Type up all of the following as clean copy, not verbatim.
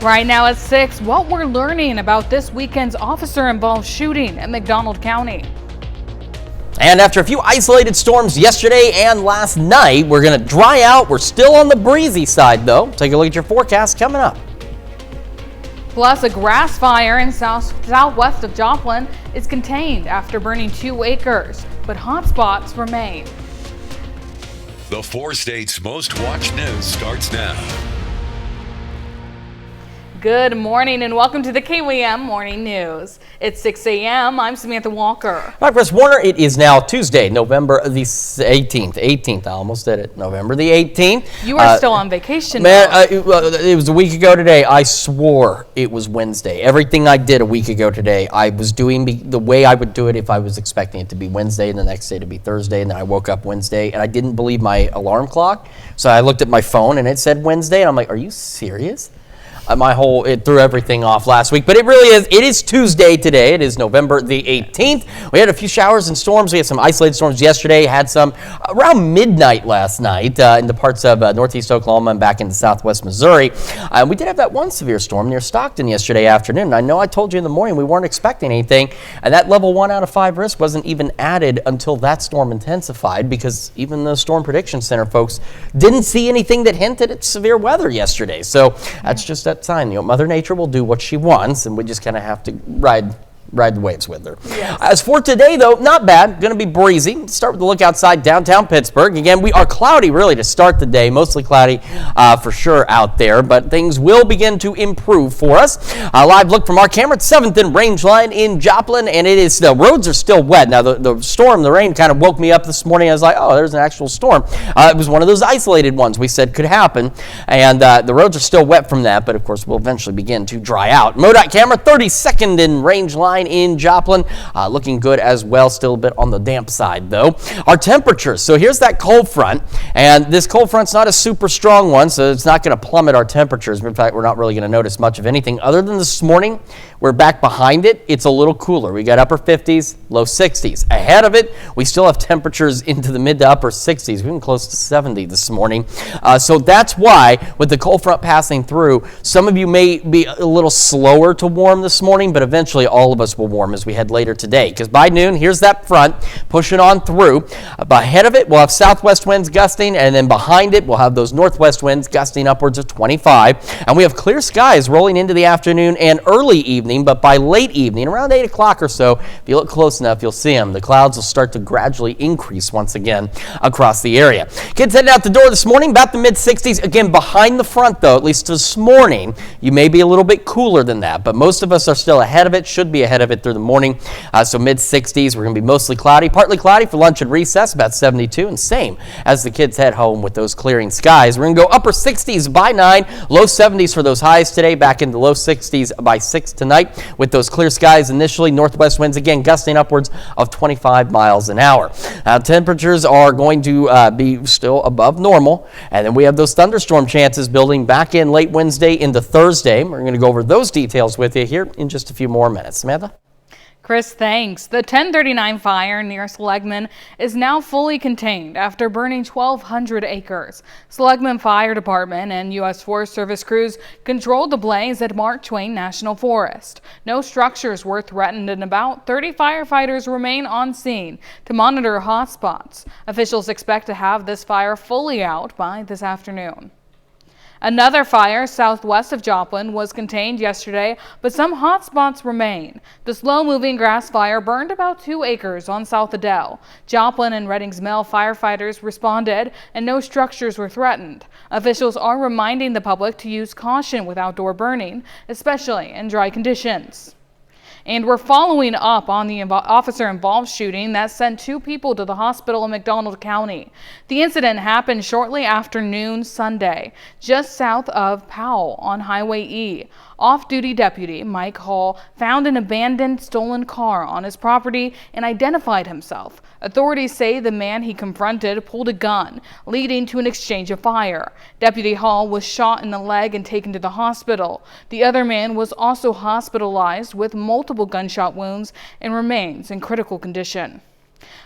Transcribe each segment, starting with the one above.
Right now at 6, what we're learning about this weekend's officer-involved shooting in McDonald County. And after a few isolated storms yesterday and last night, we're going to dry out. We're still on the breezy side, though. Take a look at your forecast coming up. Plus, a grass fire in southwest of Joplin is contained after burning 2 acres, but hot spots remain. The 4 states' most watched news starts now. Good morning and welcome to the KWM Morning News. It's 6 a.m. I'm Samantha Walker. Hi, Chris Warner. It is now Tuesday, November the 18th. I almost did it. November the 18th. You are still on vacation. Man, it was a week ago today. I swore it was Wednesday. Everything I did a week ago today, I was doing the way I would do it if I was expecting it to be Wednesday and the next day to be Thursday. And then I woke up Wednesday and I didn't believe my alarm clock. So I looked at my phone and it said Wednesday. And I'm like, are you serious? It threw everything off last week, but it really is. It is Tuesday today. It is November the 18th. We had a few showers and storms. We had some isolated storms yesterday. Had some around midnight last night in the parts of northeast Oklahoma and back into southwest Missouri. We did have that one severe storm near Stockton yesterday afternoon. And I know I told you in the morning we weren't expecting anything, and that level 1 out of 5 risk wasn't even added until that storm intensified, because even the Storm Prediction Center folks didn't see anything that hinted at severe weather yesterday. So that's just that sign. Mother Nature will do what she wants, and we just kind of have to ride the waves with her. Yes. As for today, though, not bad. Going to be breezy. Start with the look outside downtown Pittsburgh. Again, we are cloudy really to start the day. Mostly cloudy for sure out there, but things will begin to improve for us. A live look from our camera at 7th and Range Line in Joplin, and the roads are still wet. Now, the storm, the rain kind of woke me up this morning. I was like, oh, there's an actual storm. It was one of those isolated ones we said could happen, and the roads are still wet from that, but of course, we'll eventually begin to dry out. MoDOT camera, 32nd and Range Line in Joplin, looking good as well. Still a bit on the damp side though. Our temperatures, so here's that cold front, and this cold front's not a super strong one, so it's not going to plummet our temperatures. In fact, we're not really going to notice much of anything other than this morning. We're back behind it. It's a little cooler. We got upper 50s, low 60s. Ahead of it, we still have temperatures into the mid to upper 60s. We've been close to 70 this morning. So that's why, with the cold front passing through, some of you may be a little slower to warm this morning, but eventually all of us will warm as we head later today. Because by noon, here's that front pushing on through. Ahead of it, we'll have southwest winds gusting, and then behind it, we'll have those northwest winds gusting upwards of 25. And we have clear skies rolling into the afternoon and early evening. But by late evening, around 8 o'clock or so, if you look close enough, you'll see them. The clouds will start to gradually increase once again across the area. Kids heading out the door this morning, about the mid-60s. Again, behind the front, though, at least this morning, you may be a little bit cooler than that. But most of us are still ahead of it, should be ahead of it through the morning. So mid-60s, we're going to be mostly cloudy, partly cloudy for lunch and recess, about 72. And same as the kids head home with those clearing skies. We're going to go upper 60s by 9, low 70s for those highs today, back into low 60s by 6 tonight. With those clear skies initially, northwest winds again gusting upwards of 25 miles an hour. Temperatures are going to be still above normal, and then we have those thunderstorm chances building back in late Wednesday into Thursday. We're going to go over those details with you here in just a few more minutes. Samantha? Chris, thanks. The 1039 fire near Seligman is now fully contained after burning 1,200 acres. Seligman Fire Department and U.S. Forest Service crews controlled the blaze at Mark Twain National Forest. No structures were threatened, and about 30 firefighters remain on scene to monitor hotspots. Officials expect to have this fire fully out by this afternoon. Another fire southwest of Joplin was contained yesterday, but some hot spots remain. The slow-moving grass fire burned about 2 acres on South Adele. Joplin and Reddings Mill firefighters responded, and no structures were threatened. Officials are reminding the public to use caution with outdoor burning, especially in dry conditions. And we're following up on the officer-involved shooting that sent 2 people to the hospital in McDonald County. The incident happened shortly after noon Sunday, just south of Powell on Highway E. Off-duty deputy Mike Hall found an abandoned stolen car on his property and identified himself. Authorities say the man he confronted pulled a gun, leading to an exchange of fire. Deputy Hall was shot in the leg and taken to the hospital. The other man was also hospitalized with multiple gunshot wounds and remains in critical condition.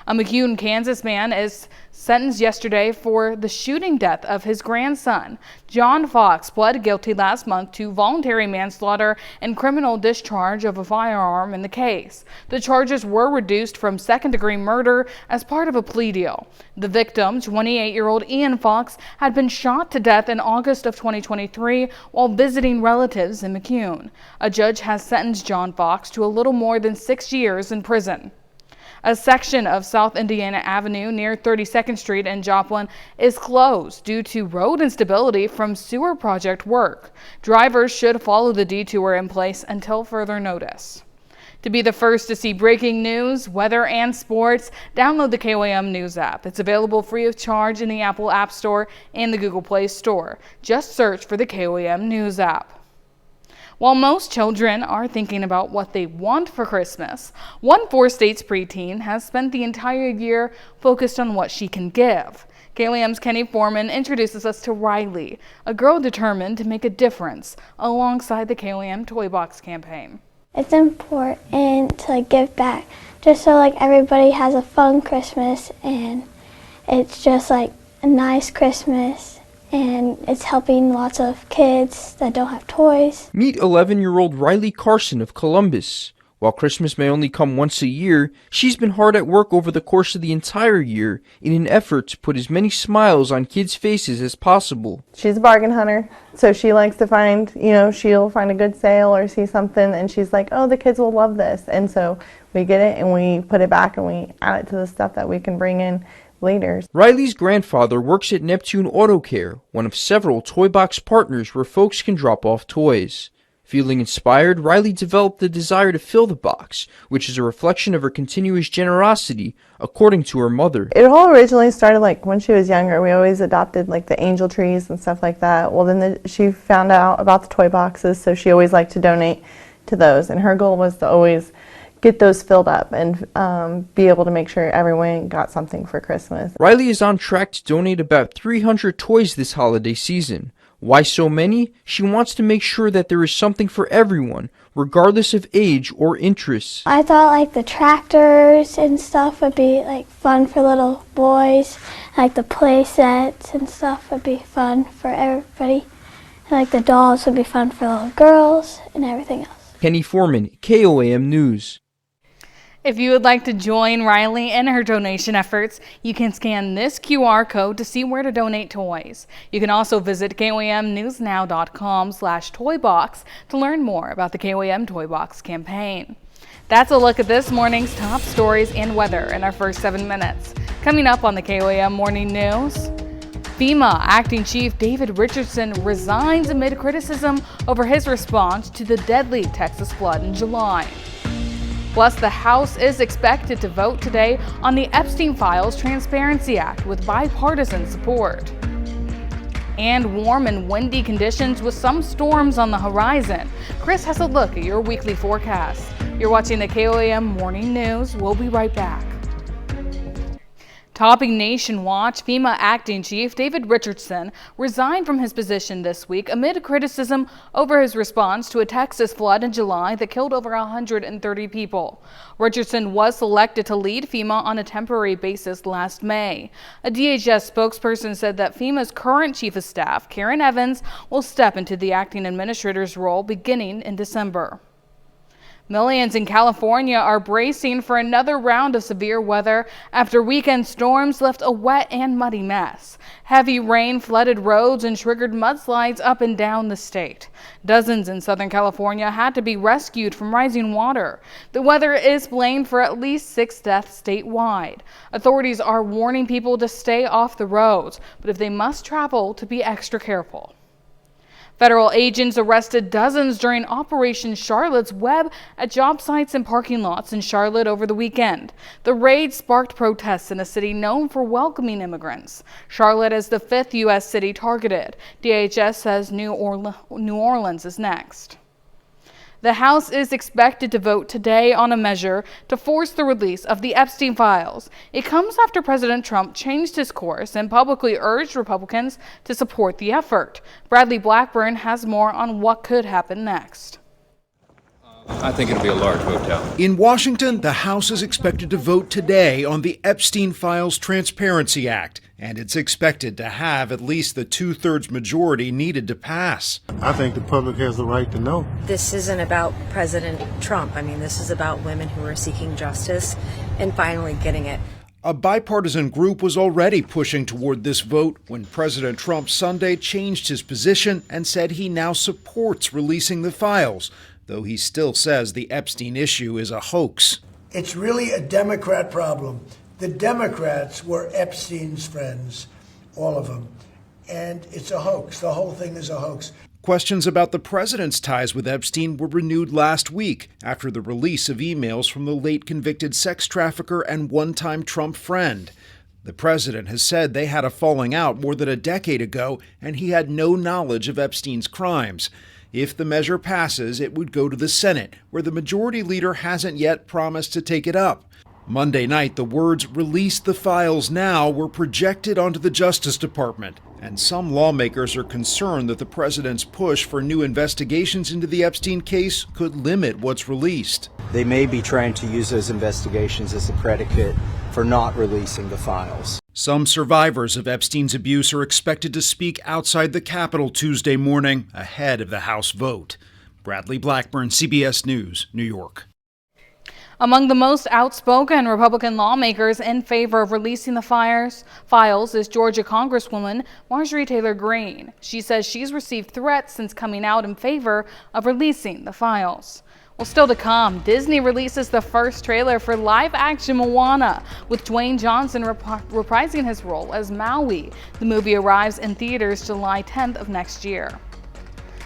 A McEwen, Kansas man is sentenced yesterday for the shooting death of his grandson. John Fox pled guilty last month to voluntary manslaughter and criminal discharge of a firearm in the case. The charges were reduced from second-degree murder as part of a plea deal. The victim, 28-year-old Ian Fox, had been shot to death in August of 2023 while visiting relatives in McEwen. A judge has sentenced John Fox to a little more than 6 years in prison. A section of South Indiana Avenue near 32nd Street in Joplin is closed due to road instability from sewer project work. Drivers should follow the detour in place until further notice. To be the first to see breaking news, weather, and sports, download the KOAM News app. It's available free of charge in the Apple App Store and the Google Play Store. Just search for the KOAM News app. While most children are thinking about what they want for Christmas, one 4-States preteen has spent the entire year focused on what she can give. KOAM's Kenny Foreman introduces us to Riley, a girl determined to make a difference alongside the KOAM Toy Box campaign. It's important to give back, just so everybody has a fun Christmas and it's just a nice Christmas. And it's helping lots of kids that don't have toys. Meet 11-year-old Riley Carson of Columbus. While Christmas may only come once a year, she's been hard at work over the course of the entire year in an effort to put as many smiles on kids' faces as possible. She's a bargain hunter, so she likes to find, she'll find a good sale or see something, and she's like, oh, the kids will love this. And so we get it and we put it back and we add it to the stuff that we can bring in later. Riley's grandfather works at Neptune Auto Care, one of several toy box partners where folks can drop off toys. Feeling inspired, Riley developed the desire to fill the box, which is a reflection of her continuous generosity, according to her mother. It all originally started when she was younger. We always adopted the angel trees and stuff like that. Well, then she found out about the toy boxes, so she always liked to donate to those, and her goal was to always get those filled up and be able to make sure everyone got something for Christmas. Riley is on track to donate about 300 toys this holiday season. Why so many? She wants to make sure that there is something for everyone, regardless of age or interests. I thought the tractors and stuff would be fun for little boys, the play sets and stuff would be fun for everybody, and the dolls would be fun for little girls and everything else. Kenny Foreman, KOAM News. If you would like to join Riley in her donation efforts, you can scan this QR code to see where to donate toys. You can also visit KOAMnewsnow.com/toybox to learn more about the KOAM Toy Box campaign. That's a look at this morning's top stories and weather in our first 7 minutes. Coming up on the KOAM Morning News, FEMA Acting Chief David Richardson resigns amid criticism over his response to the deadly Texas flood in July. Plus, the House is expected to vote today on the Epstein Files Transparency Act with bipartisan support. And warm and windy conditions with some storms on the horizon. Chris has a look at your weekly forecast. You're watching the KOAM Morning News. We'll be right back. Topping Nation Watch, FEMA Acting Chief David Richardson resigned from his position this week amid criticism over his response to a Texas flood in July that killed over 130 people. Richardson was selected to lead FEMA on a temporary basis last May. A DHS spokesperson said that FEMA's current chief of staff, Karen Evans, will step into the acting administrator's role beginning in December. Millions in California are bracing for another round of severe weather after weekend storms left a wet and muddy mess. Heavy rain flooded roads and triggered mudslides up and down the state. Dozens in Southern California had to be rescued from rising water. The weather is blamed for at least 6 deaths statewide. Authorities are warning people to stay off the roads, but if they must travel, to be extra careful. Federal agents arrested dozens during Operation Charlotte's Web at job sites and parking lots in Charlotte over the weekend. The raid sparked protests in a city known for welcoming immigrants. Charlotte is the 5th U.S. city targeted. DHS says New Orleans is next. The House is expected to vote today on a measure to force the release of the Epstein files. It comes after President Trump changed his course and publicly urged Republicans to support the effort. Bradley Blackburn has more on what could happen next. I think it'll be a large hotel. In Washington, the House is expected to vote today on the Epstein Files Transparency Act, and it's expected to have at least the two-thirds majority needed to pass. I think the public has the right to know. This isn't about President Trump. I mean, this is about women who are seeking justice and finally getting it. A bipartisan group was already pushing toward this vote when President Trump Sunday changed his position and said he now supports releasing the files, though he still says the Epstein issue is a hoax. It's really a Democrat problem. The Democrats were Epstein's friends, all of them, and it's a hoax. The whole thing is a hoax. Questions about the president's ties with Epstein were renewed last week after the release of emails from the late convicted sex trafficker and one-time Trump friend. The president has said they had a falling out more than a decade ago, and he had no knowledge of Epstein's crimes. If the measure passes, it would go to the Senate, where the majority leader hasn't yet promised to take it up. Monday night, the words "release the files now" were projected onto the Justice Department, and some lawmakers are concerned that the president's push for new investigations into the Epstein case could limit what's released. They may be trying to use those investigations as a predicate for not releasing the files. Some survivors of Epstein's abuse are expected to speak outside the Capitol Tuesday morning ahead of the House vote. Bradley Blackburn, CBS News, New York. Among the most outspoken Republican lawmakers in favor of releasing the files is Georgia Congresswoman Marjorie Taylor Greene. She says she's received threats since coming out in favor of releasing the files. Well, still to come, Disney releases the first trailer for live-action Moana, with Dwayne Johnson reprising his role as Maui. The movie arrives in theaters July 10th of next year.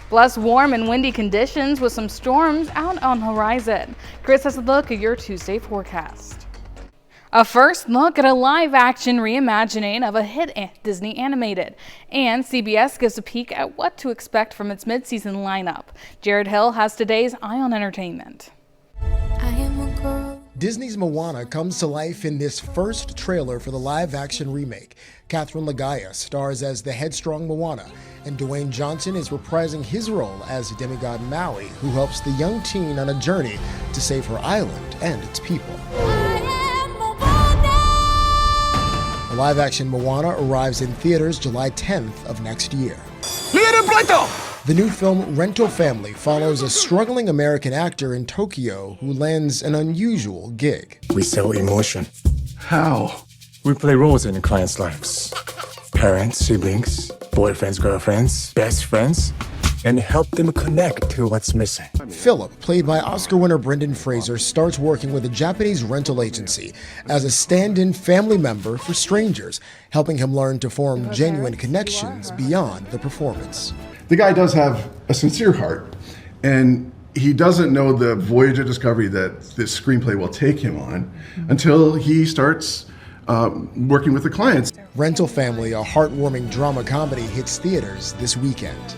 Bless warm and windy conditions with some storms out on the horizon. Chris has a look at your Tuesday forecast. A first look at a live-action reimagining of a hit Disney animated, and CBS gives a peek at what to expect from its mid-season lineup. Jared Hill has today's Eye on Entertainment. Disney's Moana comes to life in this first trailer for the live-action remake. Catherine Lagaya stars as the headstrong Moana, and Dwayne Johnson is reprising his role as demigod Maui, who helps the young teen on a journey to save her island and its people. The live-action Moana arrives in theaters July 10th of next year. The new film Rental Family follows a struggling American actor in Tokyo who lands an unusual gig. We sell emotion. How? We play roles in the clients' lives. Parents, siblings, boyfriends, girlfriends, best friends, and help them connect to what's missing. Philip, played by Oscar winner Brendan Fraser, starts working with a Japanese rental agency as a stand-in family member for strangers, helping him learn to form genuine connections beyond the performance. The guy does have a sincere heart, and he doesn't know the voyage of discovery that this screenplay will take him on until he starts working with the clients. Rental Family, a heartwarming drama comedy, hits theaters this weekend.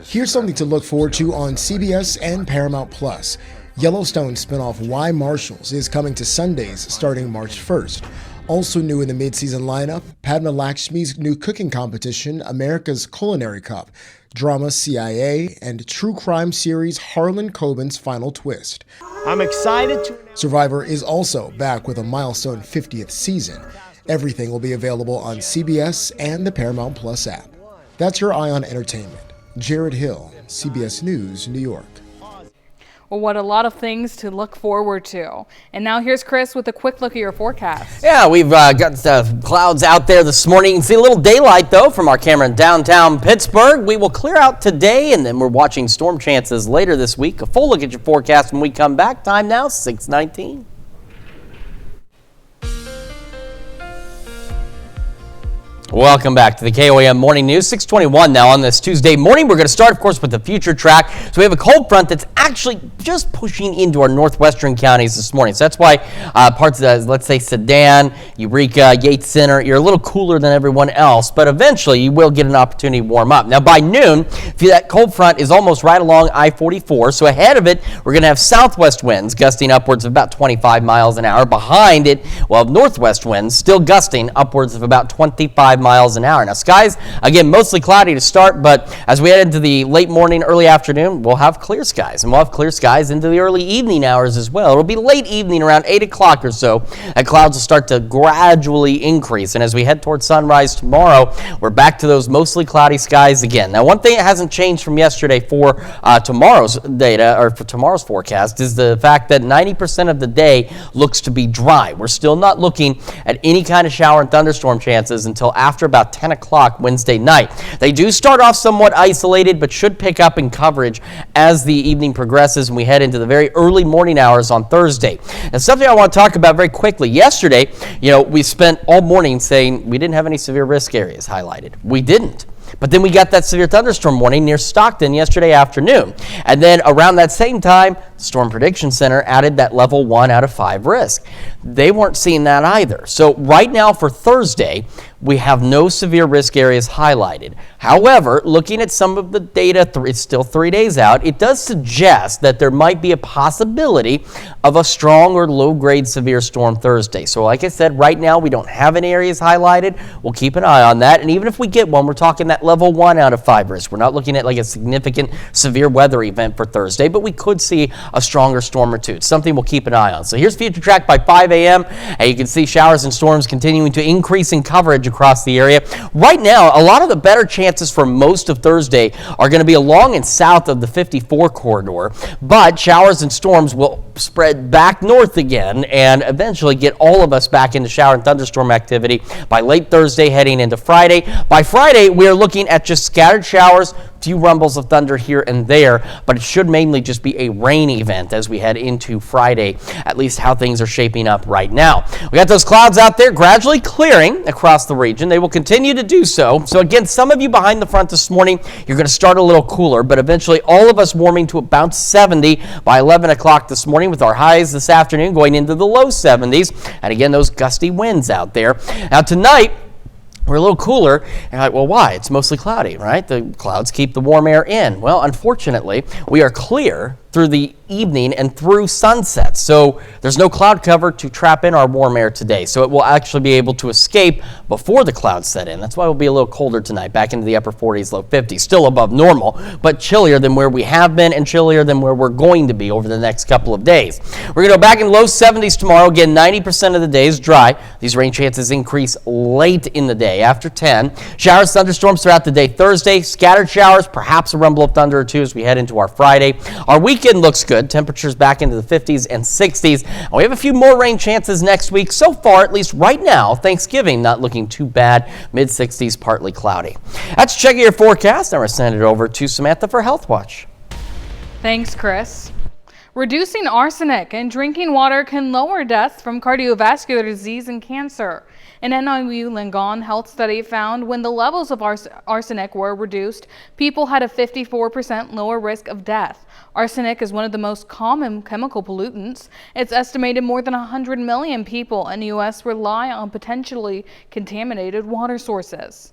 Here's something to look forward to on CBS and Paramount Plus. Yellowstone spinoff Why Marshals is coming to Sundays starting March 1st. Also new in the mid-season lineup, Padma Lakshmi's new cooking competition, America's Culinary Cup, drama CIA, and true crime series Harlan Coben's Final Twist. I'm excited to... Survivor is also back with a milestone 50th season. Everything will be available on CBS and the Paramount Plus app. That's your Eye on Entertainment. Jared Hill, CBS News, New York. Well, what a lot of things to look forward to. And now here's Chris with a quick look at your forecast. Yeah, we've got clouds out there this morning. You can see a little daylight, though, from our camera in downtown Pittsburgh. We will clear out today, and then we're watching storm chances later this week. A full look at your forecast when we come back. Time now, 6:19. Welcome back to the KOAM Morning News. 6:21 now on this Tuesday morning. We're going to start, of course, with the future track. So we have a cold front that's actually just pushing into our northwestern counties this morning. So that's why parts of, let's say, Sedan, Eureka, Yates Center, you're a little cooler than everyone else. But eventually, you will get an opportunity to warm up. Now, by noon, that cold front is almost right along I-44. So ahead of it, we're going to have southwest winds gusting upwards of about 25 miles an hour. Behind it, we'll have northwest winds still gusting upwards of about 25 miles an hour. Now, skies, again, mostly cloudy to start, but as we head into the late morning, early afternoon, we'll have clear skies, and we'll have clear skies into the early evening hours as well. It'll be late evening, around 8 o'clock or so, and clouds will start to gradually increase. And as we head towards sunrise tomorrow, we're back to those mostly cloudy skies again. Now, one thing that hasn't changed from yesterday for tomorrow's data, or for tomorrow's forecast, is the fact that 90% of the day looks to be dry. We're still not looking at any kind of shower and thunderstorm chances until after about 10 o'clock Wednesday night. They do start off somewhat isolated, but should pick up in coverage as the evening progresses and we head into the very early morning hours on Thursday. And something I want to talk about very quickly. Yesterday, we spent all morning saying we didn't have any severe risk areas highlighted. We didn't. But then we got that severe thunderstorm warning near Stockton yesterday afternoon. And then around that same time, the Storm Prediction Center added that level 1 out of 5 risk. They weren't seeing that either. So right now for Thursday, we have no severe risk areas highlighted. However, looking at some of the data, it's still 3 days out, it does suggest that there might be a possibility of a strong or low-grade severe storm Thursday. So like I said, right now we don't have any areas highlighted. We'll keep an eye on that. And even if we get one, we're talking that level 1 out of 5 risk. We're not looking at like a significant severe weather event for Thursday, but we could see a stronger storm or two. It's something we'll keep an eye on. So here's Future Track by 5 a.m. and you can see showers and storms continuing to increase in coverage across the area. Right now, a lot of the better chances for most of Thursday are going to be along and south of the 54 corridor, but showers and storms will spread back north again and eventually get all of us back into shower and thunderstorm activity by late Thursday heading into Friday. By Friday, we are looking at just scattered showers, few rumbles of thunder here and there, but it should mainly just be a rain event as we head into Friday, at least how things are shaping up right now. We got those clouds out there gradually clearing across the region. They will continue to do so. So again, some of you behind the front this morning, you're going to start a little cooler, but eventually all of us warming to about 70 by 11 o'clock this morning, with our highs this afternoon going into the low 70s. And again, those gusty winds out there. Now tonight, we're a little cooler, and you're like, well, why? It's mostly cloudy, right? The clouds keep the warm air in. Well, unfortunately, we are clear through the evening and through sunset. So there's no cloud cover to trap in our warm air today. So it will actually be able to escape before the clouds set in. That's why we'll be a little colder tonight, back into the upper 40s, low 50s. Still above normal, but chillier than where we have been and chillier than where we're going to be over the next couple of days. We're going to go back in low 70s tomorrow. Again, 90% of the day is dry. These rain chances increase late in the day after 10. Showers, thunderstorms throughout the day Thursday. Scattered showers, perhaps a rumble of thunder or two as we head into our Friday. Our weekend looks good. Temperatures back into the 50s and 60s. And we have a few more rain chances next week. So far, at least right now, Thanksgiving not looking too bad. Mid-60s, partly cloudy. That's checking your forecast. Now we're sending it over to Samantha for Health Watch. Thanks, Chris. Reducing arsenic in drinking water can lower deaths from cardiovascular disease and cancer. An NYU Langone health study found when the levels of arsenic were reduced, people had a 54% lower risk of death. Arsenic is one of the most common chemical pollutants. It's estimated more than 100 million people in the U.S. rely on potentially contaminated water sources.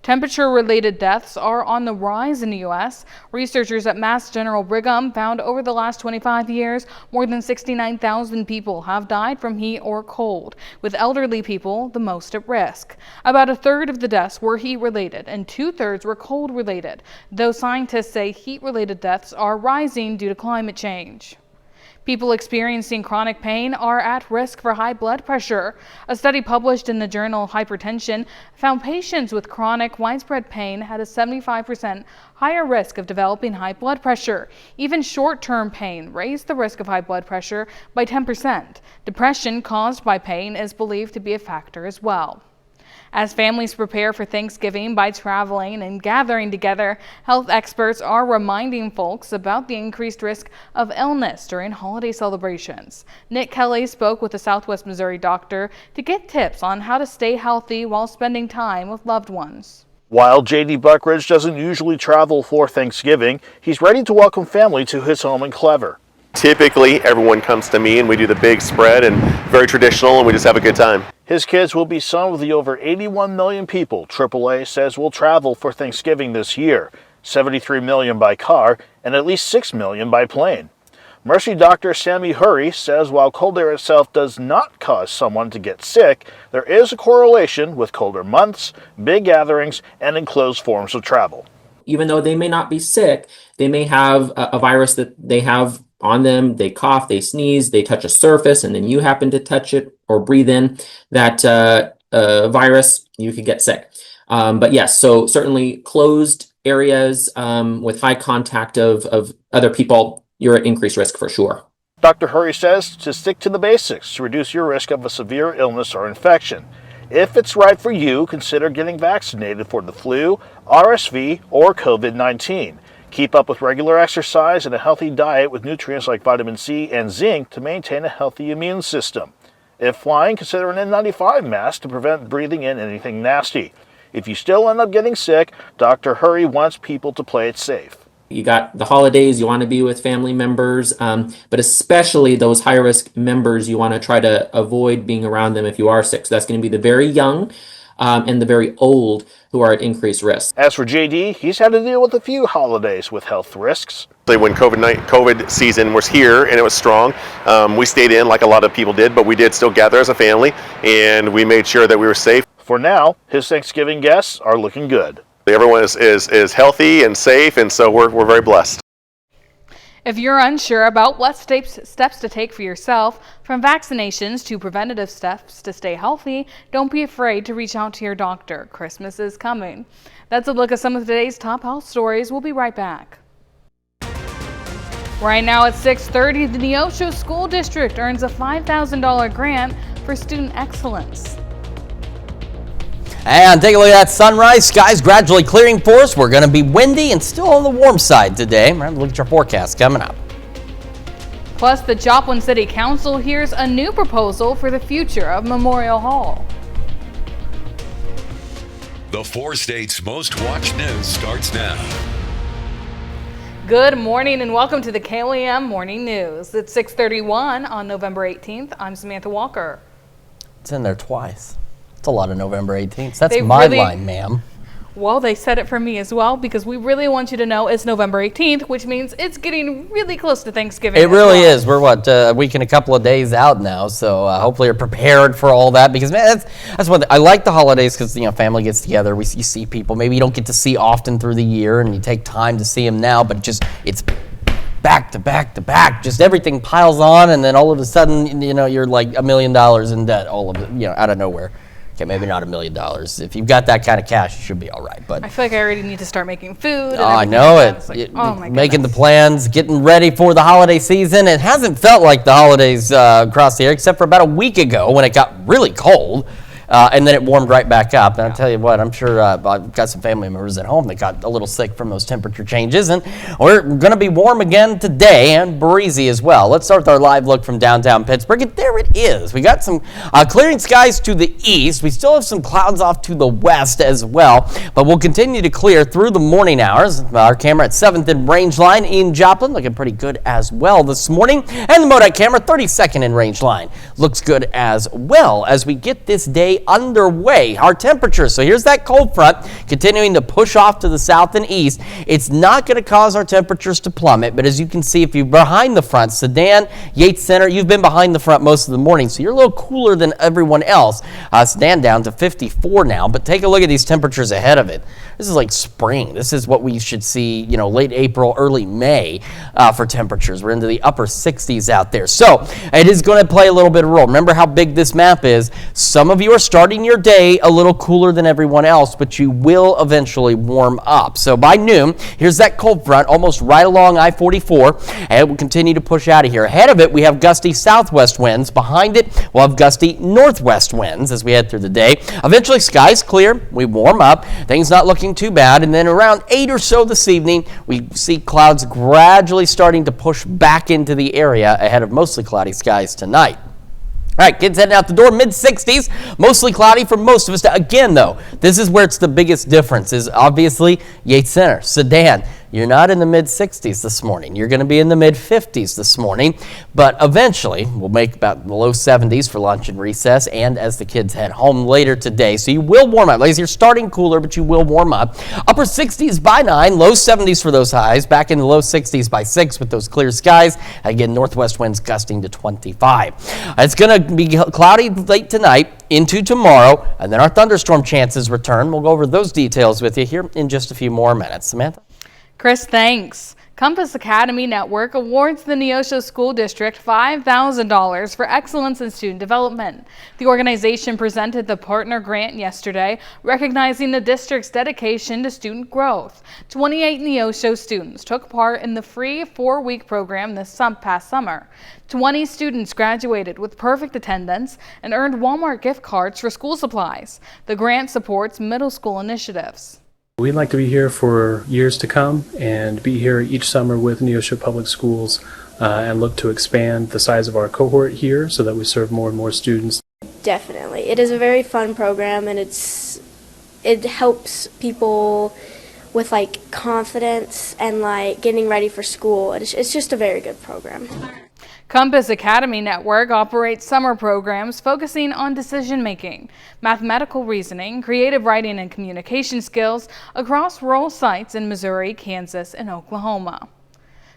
Temperature-related deaths are on the rise in the U.S. Researchers at Mass General Brigham found over the last 25 years, more than 69,000 people have died from heat or cold, with elderly people the most at risk. About a third of the deaths were heat-related, and 2/3 were cold-related, though scientists say heat-related deaths are rising due to climate change. People experiencing chronic pain are at risk for high blood pressure. A study published in the journal Hypertension found patients with chronic widespread pain had a 75% higher risk of developing high blood pressure. Even short-term pain raised the risk of high blood pressure by 10%. Depression caused by pain is believed to be a factor as well. As families prepare for Thanksgiving by traveling and gathering together, health experts are reminding folks about the increased risk of illness during holiday celebrations. Nick Kelly spoke with a Southwest Missouri doctor to get tips on how to stay healthy while spending time with loved ones. While J.D. Buckridge doesn't usually travel for Thanksgiving, he's ready to welcome family to his home in Clever. Typically, everyone comes to me and we do the big spread, and very traditional, and we just have a good time. His kids will be some of the over 81 million people AAA says will travel for Thanksgiving this year, 73 million by car and at least 6 million by plane. Mercy Dr. Sammy Hurry says while cold air itself does not cause someone to get sick, there is a correlation with colder months, big gatherings, and enclosed forms of travel. Even though they may not be sick, they may have a virus that they have on them. They cough, they sneeze, they touch a surface, and then you happen to touch it or breathe in that virus, you could get sick. But yes, so certainly closed areas with high contact of other people, you're at increased risk for sure. Dr. Hurry says to stick to the basics to reduce your risk of a severe illness or infection. If it's right for you, consider getting vaccinated for the flu, RSV, or COVID-19. Keep up with regular exercise and a healthy diet with nutrients like vitamin C and zinc to maintain a healthy immune system. If flying, consider an N95 mask to prevent breathing in anything nasty. If you still end up getting sick, Dr. Hurry wants people to play it safe. You got the holidays, you want to be with family members, but especially those high-risk members, you want to try to avoid being around them if you are sick. So that's going to be the very young and the very old who are at increased risk. As for JD, he's had to deal with a few holidays with health risks. When COVID season was here and it was strong, we stayed in like a lot of people did, but we did still gather as a family, and we made sure that we were safe. For now, his Thanksgiving guests are looking good. Everyone is healthy and safe, and so we're very blessed. If you're unsure about what steps to take for yourself, from vaccinations to preventative steps to stay healthy, don't be afraid to reach out to your doctor. Christmas is coming. That's a look at some of today's top health stories. We'll be right back. Right now at 6:30, the Neosho School District earns a $5,000 grant for student excellence. And take a look at that sunrise. Skies gradually clearing for us. We're going to be windy and still on the warm side today. We're going to look at your forecast coming up. Plus, the Joplin City Council hears a new proposal for the future of Memorial Hall. The 4 states' most watched news starts now. Good morning and welcome to the KOAM Morning News. It's 6:31 on November 18th. I'm Samantha Walker. It's in there twice. It's a lot of November 18th. That's line, ma'am. Well, they said it for me as well because we really want you to know it's November 18th, which means it's getting really close to Thanksgiving. It really is. We're a week and a couple of days out now, so hopefully you're prepared for all that because man, that's one thing. I like the holidays because family gets together. You see people maybe you don't get to see often through the year, and you take time to see them now, but it's back to back to back. Just everything piles on, and then all of a sudden you're like $1 million in debt. All of it out of nowhere. Okay, maybe not $1 million. If you've got that kind of cash, you should be all right. But I feel like I already need to start making food. And I know it. Like, oh my making the plans, getting ready for the holiday season. It hasn't felt like the holidays across the air, except for about a week ago when it got really cold. And then it warmed right back up. And I'll tell you what, I'm sure I've got some family members at home that got a little sick from those temperature changes. And we're going to be warm again today and breezy as well. Let's start with our live look from downtown Pittsburgh. And there it is. We got some clearing skies to the east. We still have some clouds off to the west as well. But we'll continue to clear through the morning hours. Our camera at 7th and Range Line in Joplin looking pretty good as well this morning. And the Modak camera 32nd in Range Line looks good as well as we get this day underway. Our temperatures, so here's that cold front continuing to push off to the south and east. It's not going to cause our temperatures to plummet, but as you can see, if you're behind the front, Sedan, Yates Center, you've been behind the front most of the morning, so you're a little cooler than everyone else. Sedan down to 54 now, but take a look at these temperatures ahead of it. This is like spring. This is what we should see, late April, early May for temperatures. We're into the upper 60s out there. So it is going to play a little bit of a role. Remember how big this map is. Some of you are starting your day a little cooler than everyone else, but you will eventually warm up. So by noon, here's that cold front almost right along I-44, and it will continue to push out of here. Ahead of it, we have gusty southwest winds. Behind it, we'll have gusty northwest winds as we head through the day. Eventually, skies clear. We warm up. Things not looking too bad. And then around 8 or so this evening, we see clouds gradually starting to push back into the area ahead of mostly cloudy skies tonight. All right, kids heading out the door, mid-60s, mostly cloudy for most of us. Again, though, this is where it's the biggest difference is obviously Yates Center, Sedan. you're not in the mid-60s this morning. You're going to be in the mid-50s this morning, but eventually we'll make about the low 70s for lunch and recess and as the kids head home later today. So you will warm up. Ladies, you're starting cooler, but you will warm up. Upper 60s by 9, low 70s for those highs, back in the low 60s by 6 with those clear skies. Again, northwest winds gusting to 25. It's going to be cloudy late tonight into tomorrow, and then our thunderstorm chances return. We'll go over those details with you here in just a few more minutes. Samantha? Chris, thanks. Compass Academy Network awards the Neosho School District $5,000 for excellence in student development. The organization presented the partner grant yesterday, recognizing the district's dedication to student growth. 28 Neosho students took part in the free 4-week program this past summer. 20 students graduated with perfect attendance and earned Walmart gift cards for school supplies. The grant supports middle school initiatives. We'd like to be here for years to come and be here each summer with Neosho Public Schools and look to expand the size of our cohort here so that we serve more and more students. Definitely. It is a very fun program, and it helps people with like confidence and like getting ready for school. It's just a very good program. Compass Academy Network operates summer programs focusing on decision-making, mathematical reasoning, creative writing, and communication skills across rural sites in Missouri, Kansas, and Oklahoma.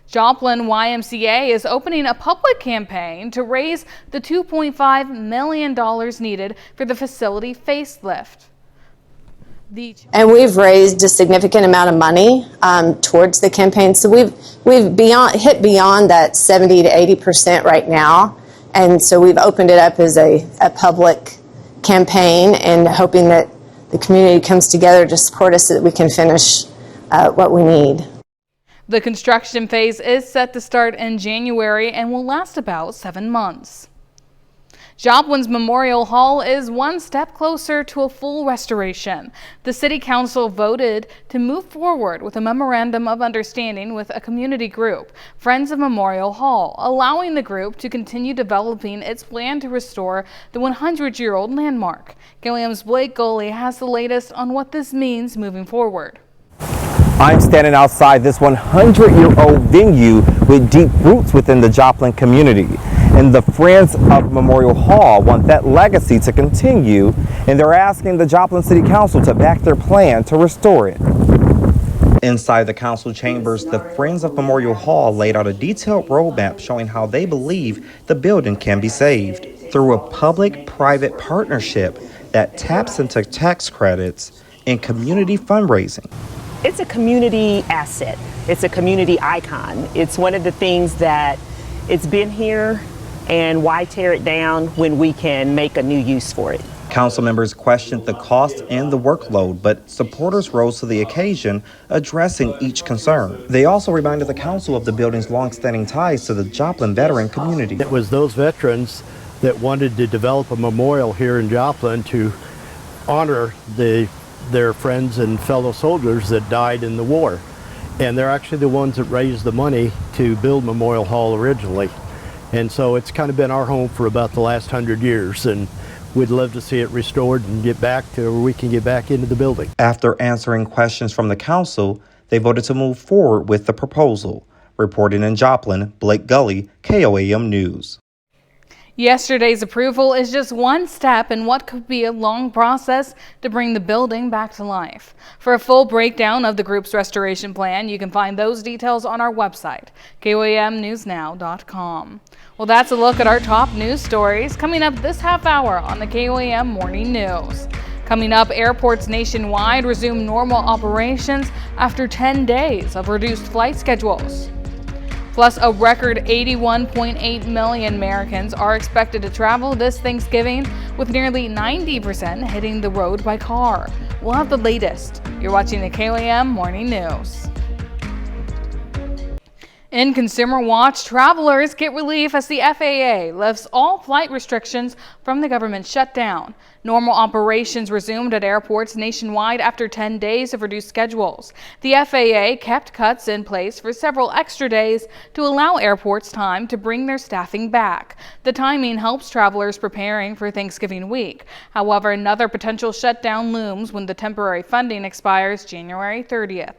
Joplin YMCA is opening a public campaign to raise the $2.5 million needed for the facility facelift. And we've raised a significant amount of money towards the campaign. So we've hit beyond that 70 to 80% right now. And so we've opened it up as a public campaign and hoping that the community comes together to support us so that we can finish what we need. The construction phase is set to start in January and will last about 7 months. Joplin's Memorial Hall is one step closer to a full restoration. The City Council voted to move forward with a memorandum of understanding with a community group, Friends of Memorial Hall, allowing the group to continue developing its plan to restore the 100-year-old landmark. KOAM's Blake Goley has the latest on what this means moving forward. I'm standing outside this 100-year-old venue with deep roots within the Joplin community. And the Friends of Memorial Hall want that legacy to continue, and they're asking the Joplin City Council to back their plan to restore it. Inside the council chambers, the Friends of Memorial Hall laid out a detailed roadmap showing how they believe the building can be saved through a public-private partnership that taps into tax credits and community fundraising. It's a community asset. It's a community icon. It's one of the things that it's been here, and why tear it down when we can make a new use for it? Council members questioned the cost and the workload, but supporters rose to the occasion, addressing each concern. They also reminded the council of the building's long-standing ties to the Joplin veteran community. It was those veterans that wanted to develop a memorial here in Joplin to honor their friends and fellow soldiers that died in the war. And they're actually the ones that raised the money to build Memorial Hall originally. And so it's kind of been our home for about the last 100 years, and we'd love to see it restored and get back to where we can get back into the building. After answering questions from the council, they voted to move forward with the proposal. Reporting in Joplin, Blake Gully, KOAM News. Yesterday's approval is just one step in what could be a long process to bring the building back to life. For a full breakdown of the group's restoration plan, you can find those details on our website, KOAMnewsnow.com. Well, that's a look at our top news stories coming up this half hour on the KOAM Morning News. Coming up, airports nationwide resume normal operations after 10 days of reduced flight schedules. Plus, a record 81.8 million Americans are expected to travel this Thanksgiving, with nearly 90% hitting the road by car. We'll have the latest. You're watching the KOAM Morning News. In Consumer Watch, travelers get relief as the FAA lifts all flight restrictions from the government shutdown. Normal operations resumed at airports nationwide after 10 days of reduced schedules. The FAA kept cuts in place for several extra days to allow airports time to bring their staffing back. The timing helps travelers preparing for Thanksgiving week. However, another potential shutdown looms when the temporary funding expires January 30th.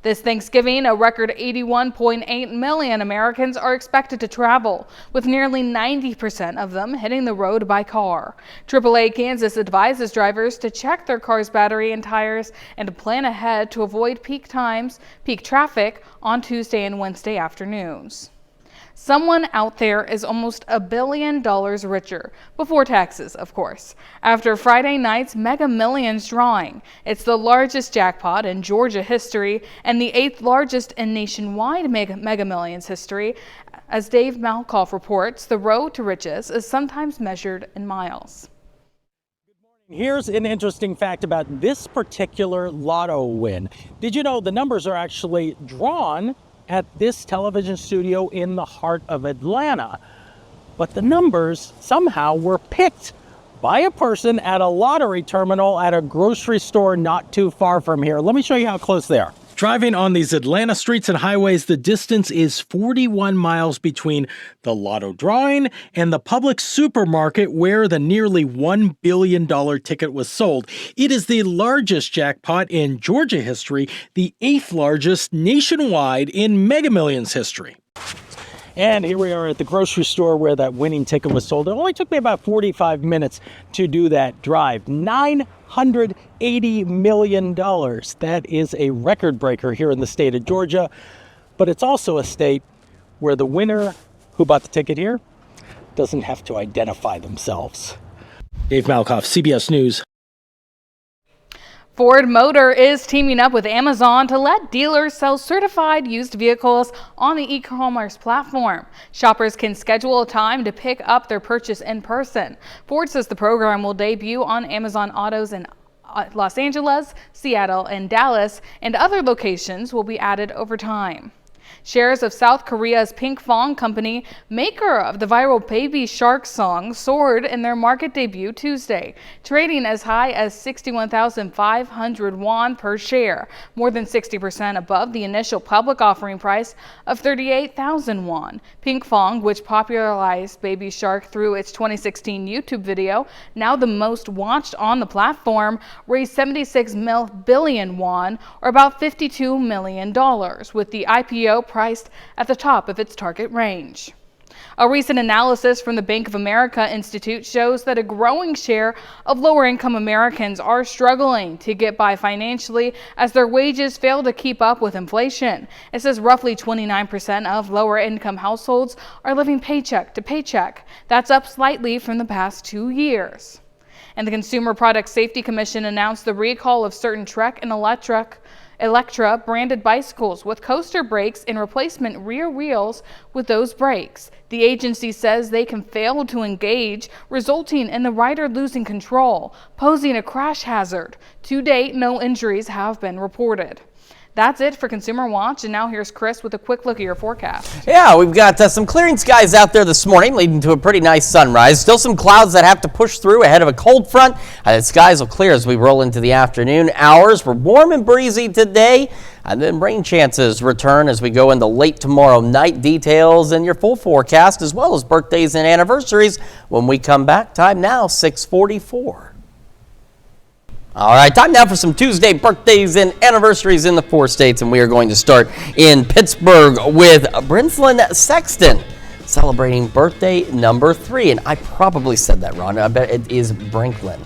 This Thanksgiving, a record 81.8 million Americans are expected to travel, with nearly 90% of them hitting the road by car. AAA Kansas advises drivers to check their car's battery and tires and to plan ahead to avoid peak traffic on Tuesday and Wednesday afternoons. Someone out there is almost $1 billion richer, before taxes, of course, after Friday night's Mega Millions drawing. It's the largest jackpot in Georgia history and the 8th largest in nationwide Mega Millions history. As Dave Malkoff reports, the road to riches is sometimes measured in miles. Here's an interesting fact about this particular lotto win. Did you know the numbers are actually drawn at this television studio in the heart of Atlanta? But the numbers somehow were picked by a person at a lottery terminal at a grocery store not too far from here. Let me show you how close they are. Driving on these Atlanta streets and highways, the distance is 41 miles between the lotto drawing and the Publix supermarket where the nearly $1 billion ticket was sold. It is the largest jackpot in Georgia history, the 8th largest nationwide in Mega Millions history. And here we are at the grocery store where that winning ticket was sold. It only took me about 45 minutes to do that drive. $980 million. That is a record breaker here in the state of Georgia, but it's also a state where the winner who bought the ticket here doesn't have to identify themselves. Dave Malkoff, CBS News. Ford Motor is teaming up with Amazon to let dealers sell certified used vehicles on the e-commerce platform. Shoppers can schedule a time to pick up their purchase in person. Ford says the program will debut on Amazon Autos in Los Angeles, Seattle, and Dallas, and other locations will be added over time. Shares of South Korea's Pinkfong company, maker of the viral Baby Shark song, soared in their market debut Tuesday, trading as high as 61,500 won per share, more than 60% above the initial public offering price of 38,000 won. Pinkfong, which popularized Baby Shark through its 2016 YouTube video, now the most watched on the platform, raised 76 billion won, or about $52 million, with the IPO priced at the top of its target range. A recent analysis from the Bank of America Institute shows that a growing share of lower-income Americans are struggling to get by financially as their wages fail to keep up with inflation. It says roughly 29% of lower-income households are living paycheck to paycheck. That's up slightly from the past 2 years. And the Consumer Product Safety Commission announced the recall of certain Trek and Electra branded bicycles with coaster brakes and replacement rear wheels with those brakes. The agency says they can fail to engage, resulting in the rider losing control, posing a crash hazard. To date, no injuries have been reported. That's it for Consumer Watch, and now here's Chris with a quick look at your forecast. Yeah, we've got some clearing skies out there this morning, leading to a pretty nice sunrise. Still some clouds that have to push through ahead of a cold front. The skies will clear as we roll into the afternoon hours. We're warm and breezy today, and then rain chances return as we go into late tomorrow night. Details and your full forecast, as well as birthdays and anniversaries when we come back. Time now, 6:44. All right, time now for some Tuesday birthdays and anniversaries in the 4 states, and we are going to start in Pittsburgh with Brinslin Sexton, celebrating birthday number 3. And I probably said that wrong. I bet it is Brinklin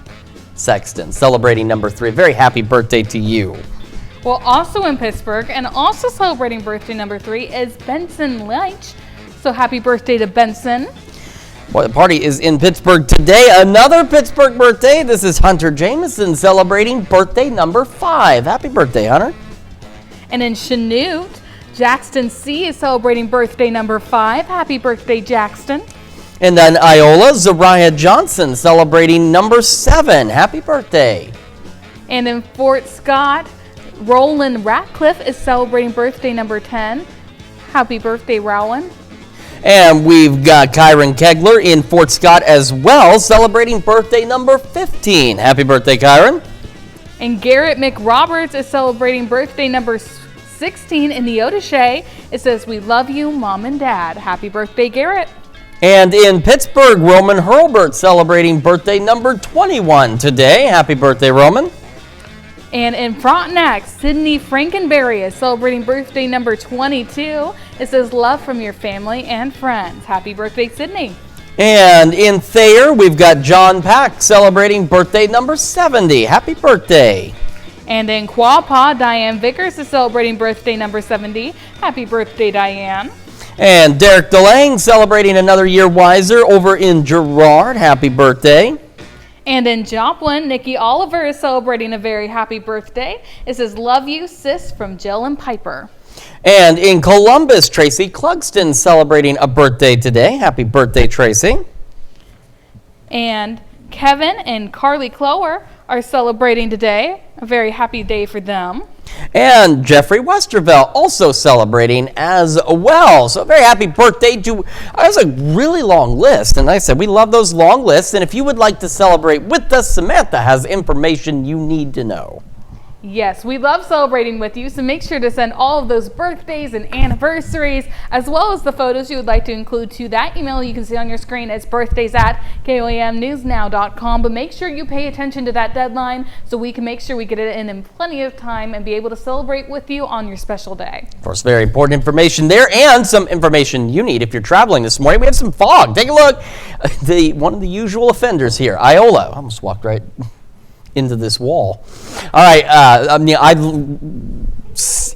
Sexton, celebrating number 3. Very happy birthday to you. Well, also in Pittsburgh and also celebrating birthday number 3 is Benson Leitch. So happy birthday to Benson. Well, the party is in Pittsburgh today. Another Pittsburgh birthday. This is Hunter Jameson celebrating birthday number 5. Happy birthday, Hunter. And in Chanute, Jackson C. is celebrating birthday number 5. Happy birthday, Jackson. And then Iola, Zariah Johnson celebrating number 7. Happy birthday. And in Fort Scott, Roland Ratcliffe is celebrating birthday number 10. Happy birthday, Roland. And we've got Kyron Kegler in Fort Scott as well, celebrating birthday number 15. Happy birthday, Kyron. And Garrett McRoberts is celebrating birthday number 16 in the Otishe. It says, "We love you, Mom and Dad." Happy birthday, Garrett. And in Pittsburgh, Roman Hurlbert celebrating birthday number 21 today. Happy birthday, Roman. And in Frontenac, Sydney Frankenberry is celebrating birthday number 22. It says love from your family and friends. Happy birthday, Sydney. And in Thayer, we've got John Pack celebrating birthday number 70. Happy birthday. And in Quapaw, Diane Vickers is celebrating birthday number 70. Happy birthday, Diane. And Derek DeLange celebrating another year wiser over in Girard. Happy birthday. And in Joplin, Nikki Oliver is celebrating a very happy birthday. It says, love you, sis, from Jill and Piper. And in Columbus, Tracy Clugston celebrating a birthday today. Happy birthday, Tracy. And Kevin and Carly Clower are celebrating today. A very happy day for them. And Jeffrey Westervelt also celebrating as well. So a very happy birthday to, that's a really long list. And like I said, we love those long lists. And if you would like to celebrate with us, Samantha has information you need to know. Yes, we love celebrating with you, so make sure to send all of those birthdays and anniversaries, as well as the photos you would like to include to that email you can see on your screen. It's birthdays@koamnewsnow.com, but make sure you pay attention to that deadline so we can make sure we get it in plenty of time and be able to celebrate with you on your special day. Of course, very important information there, and some information you need if you're traveling this morning. We have some fog. Take a look. One of the usual offenders here, Iola. I almost walked right into this wall. All right, I'm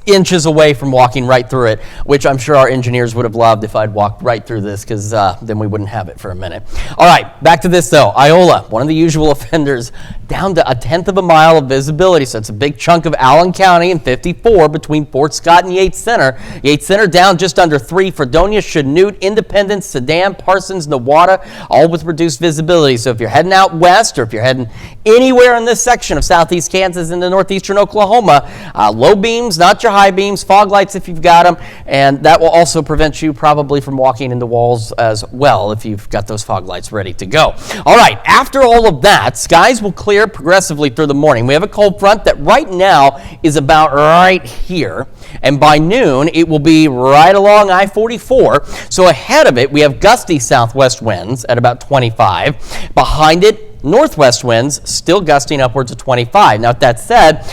inches away from walking right through it, which I'm sure our engineers would have loved if I'd walked right through this, because then we wouldn't have it for a minute. All right, back to this though. Iola, one of the usual offenders, down to 1/10 of a mile of visibility, so it's a big chunk of Allen County and 54 between Fort Scott and Yates Center. Yates Center down just under 3, Fredonia, Chanute, Independence, Sedan, Parsons, Nowata, all with reduced visibility. So if you're heading out west or if you're heading anywhere in this section of southeast Kansas into northeastern Oklahoma, low beams, not your high beams, fog lights if you've got them, and that will also prevent you probably from walking into walls as well if you've got those fog lights ready to go. All right, after all of that, skies will clear progressively through the morning. We have a cold front that right now is about right here, and by noon it will be right along I-44. So ahead of it we have gusty southwest winds at about 25. Behind it, northwest winds still gusting upwards of 25. Now, with that said,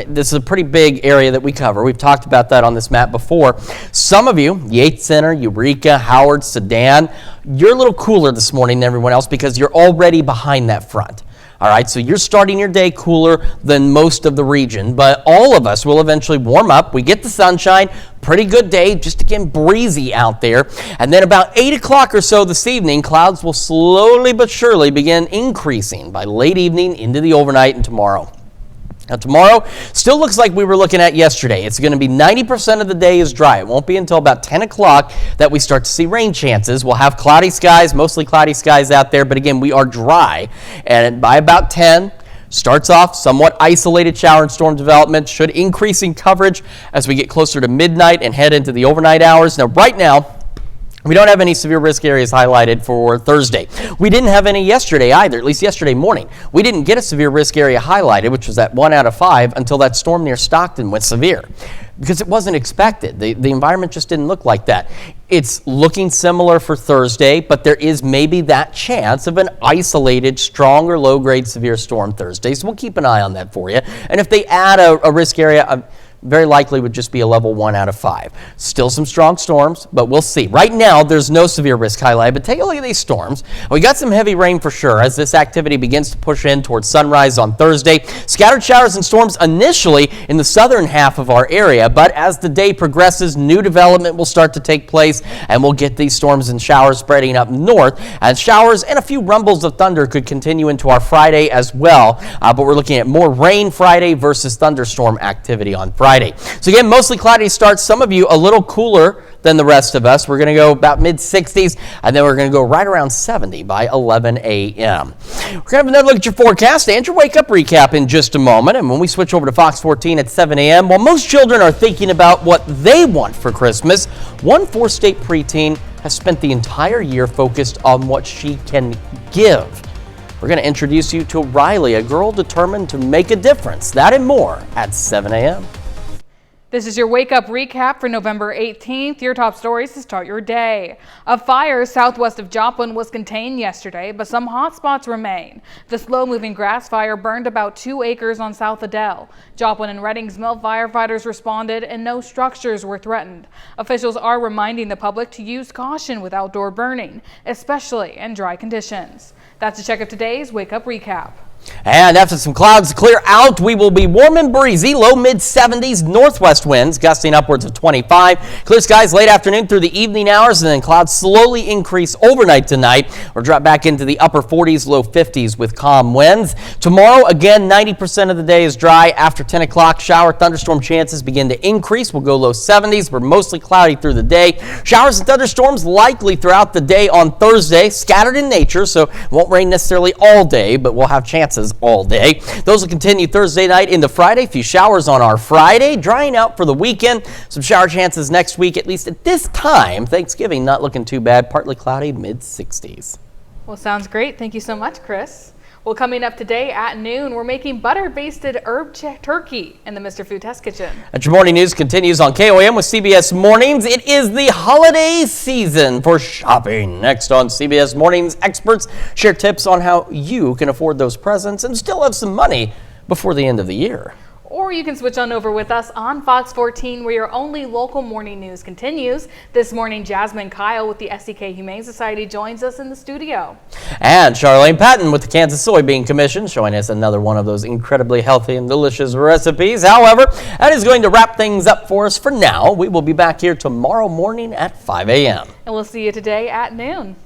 this is a pretty big area that we cover. We've talked about that on this map before. Some of you, Yates Center, Eureka, Howard, Sedan, you're a little cooler this morning than everyone else because you're already behind that front. All right, so you're starting your day cooler than most of the region, but all of us will eventually warm up. We get the sunshine, pretty good day, just again breezy out there. And then about 8 o'clock or so this evening, clouds will slowly but surely begin increasing by late evening into the overnight and tomorrow. Now tomorrow still looks like we were looking at yesterday. It's going to be 90% of the day is dry. It won't be until about 10 o'clock that we start to see rain chances. We'll have cloudy skies, mostly cloudy skies out there, but again, we are dry. And by about 10, starts off somewhat isolated shower and storm development, should increase in coverage as we get closer to midnight and head into the overnight hours. Now right now, we don't have any severe risk areas highlighted for Thursday. We didn't have any yesterday either, at least yesterday morning. We didn't get a severe risk area highlighted, which was at 1 out of 5, until that storm near Stockton went severe, because it wasn't expected. The environment just didn't look like that. It's looking similar for Thursday, but there is maybe that chance of an isolated, strong or low-grade severe storm Thursday, so we'll keep an eye on that for you. And if they add a risk area, very likely would just be a level 1 out of 5. Still some strong storms, but we'll see. Right now, there's no severe risk highlight, but take a look at these storms. We got some heavy rain for sure as this activity begins to push in towards sunrise on Thursday. Scattered showers and storms initially in the southern half of our area, but as the day progresses, new development will start to take place, and we'll get these storms and showers spreading up north, and showers and a few rumbles of thunder could continue into our Friday as well, but we're looking at more rain Friday versus thunderstorm activity on Friday. So again, mostly cloudy starts. Some of you a little cooler than the rest of us. We're going to go about mid-60s, and then we're going to go right around 70 by 11 a.m. We're going to have another look at your forecast and your wake-up recap in just a moment. And when we switch over to Fox 14 at 7 a.m., while most children are thinking about what they want for Christmas, one four-state preteen has spent the entire year focused on what she can give. We're going to introduce you to Riley, a girl determined to make a difference. That and more at 7 a.m. This is your Wake Up recap for November 18th. Your top stories to start your day. A fire southwest of Joplin was contained yesterday, but some hot spots remain. The slow-moving grass fire burned about 2 acres on South Adele. Joplin and Reddings Mill firefighters responded and no structures were threatened. Officials are reminding the public to use caution with outdoor burning, especially in dry conditions. That's a check of today's Wake Up recap. And after some clouds clear out, we will be warm and breezy, low mid-70s, northwest winds gusting upwards of 25. Clear skies late afternoon through the evening hours, and then clouds slowly increase overnight tonight. We'll drop back into the upper 40s, low 50s with calm winds. Tomorrow, again, 90% of the day is dry. After 10 o'clock, shower thunderstorm chances begin to increase. We'll go low 70s. We're mostly cloudy through the day. Showers and thunderstorms likely throughout the day on Thursday, scattered in nature, so it won't rain necessarily all day, but we'll have chances all day. Those will continue Thursday night into Friday. A few showers on our Friday, drying out for the weekend. Some shower chances next week, at least at this time. Thanksgiving not looking too bad. Partly cloudy, mid-60s. Well, sounds great. Thank you so much, Chris. Well, coming up today at noon, we're making butter-basted herb turkey in the Mr. Food Test Kitchen. And your morning news continues on KOM with CBS Mornings. It is the holiday season for shopping. Next on CBS Mornings, experts share tips on how you can afford those presents and still have some money before the end of the year. Or you can switch on over with us on Fox 14, where your only local morning news continues. This morning, Jasmine Kyle with the SDK Humane Society joins us in the studio. And Charlene Patton with the Kansas Soybean Commission showing us another one of those incredibly healthy and delicious recipes. However, that is going to wrap things up for us for now. We will be back here tomorrow morning at 5 a.m. And we'll see you today at noon.